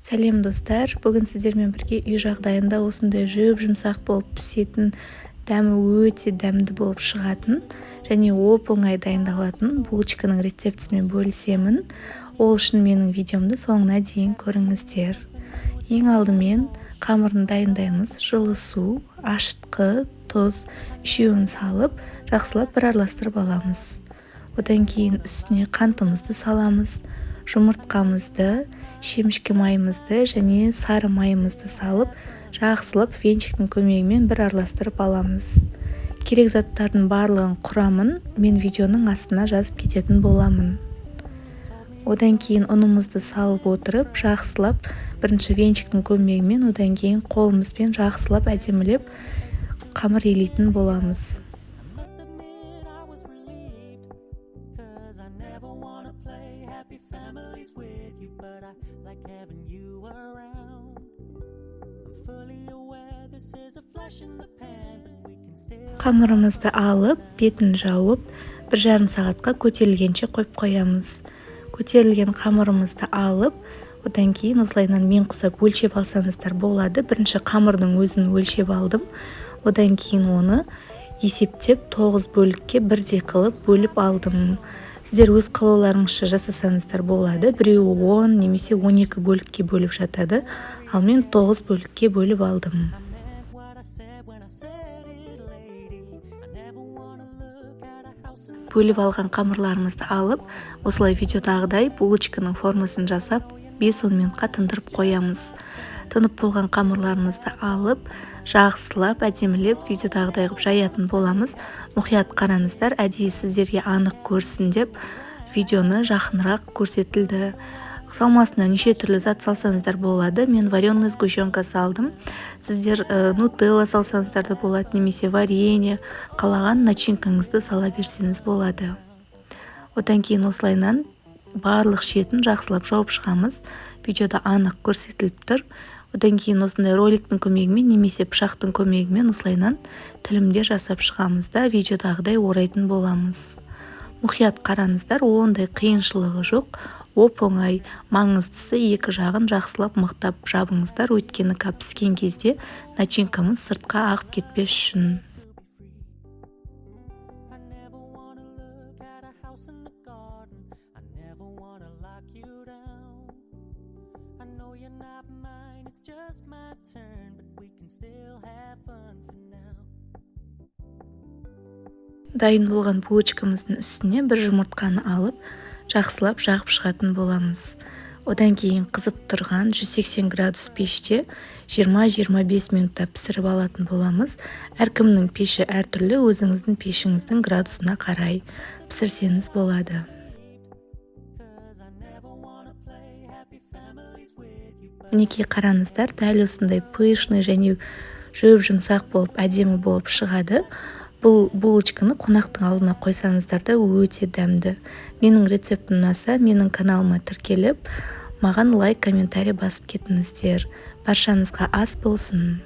Сәлем достар, бүгін сіздермен бірге үй жағдайында осындай жұмсақ болып пісетін, дәмі өте дәмді болып шығатын және оп-оңай дайындалатын булочканың рецептімен бөлісемін. Ол үшін менің видеомды соңына дейін көріңіздер. Ең алдымен қамырын дайындаймыз. Жылы су, ашытқы, тұз үшеуін салып, жақсылап бір араластырып аламыз. Одан кейін үстіне қантымызды саламыз, жұмыртқамызды, шемішке майымызды және сары майымызды салып, жақсылап венчиктің көмегімен бір араластырып аламыз. Керек заттардың барлығын құрамын мен видеоның астына жазып кететін боламын. Одан кейін ұнымызды салып отырып, жақсылап бірінші венчиктің көмегімен, одан кейін қолымызбен жақсылап әдемілеп қамыр илейтін боламыз. Қамырымызды алып, бетін жауып, 1,5 сағатқа көтерілгенше қойып қоямыз. Көтерілген қамырымызды алып, одан кейін осылайынан мен құсап өлшеп алсаңыздар болады. Бірінші қамырдың өзін өлшеп алдым. Одан кейін оны есептеп 9 бөлікке бірдей қылып бөліп алдым. Сіздер өз қалауларыңызша жасасаңыздар болады. Біреуі 10 немесе 12 бөлікке бөліп жатады, ал мен 9 бөлікке бөліп алдым. Бөліп алған қамырларымызды алып, осылай видеодағыдай булочканың формасын жасап, 5-10 минутқа тындырып қоямыз. Тынып болған қамырларымызды алып, жақсылап, әдемілеп видеодағыдай қылып жаятын боламыз. Мұқият қараңыздар, әдейі сіздерге анық көрсін деп видеоны жақынырақ көрсетілді. Салмасына неше түрлі зат салсаңыздар болады. Мен вареный сгущенка салдым. Сіздер нутелла салсаңыздар да болады, немесе варенье, қалаған начинкаңызды сала берсеңіз болады. Одан кейін осылайынан барлық шетін жақсылап жауып шығамыз. Видеода анық көрсетіліп тұр. Одан кейін осындай роликтің көмегімен немесе пышақтың көмегімен осылайынан тілімде жасап шығамыз да видеодағыдай орайтын боламыз. Мұқият қараңыздар, ондай қиыншылығы жоқ. Оп-оңай, маңыздысы екі жағын жақсылап мықтап жабыңыздар, өйткені піскен кезде начинкамыз сыртқа ағып кетпес үшін. Дайын болған булочкамыздың үстіне бір жұмыртқаны алып, жақсылап жағып шығатын боламыз. Одан кейін қызып тұрған 180 градус пеште 20-25 минутта пісіріп алатын боламыз. Әркімнің пеші әртүрлі, өзіңіздің пешіңіздің градусына қарай пісірсеңіз болады. Мінекей қараңыздар, дәл осындай пышный және жұмсақ болып, әдемі болып шығады. Бұл булочканы қонақтың алдына қойсаңыздар да өте дәмді. Менің рецептім ұнаса, менің каналыма тіркеліп, маған лайк, комментарий басып кетіңіздер. Баршаңызға ас болсын.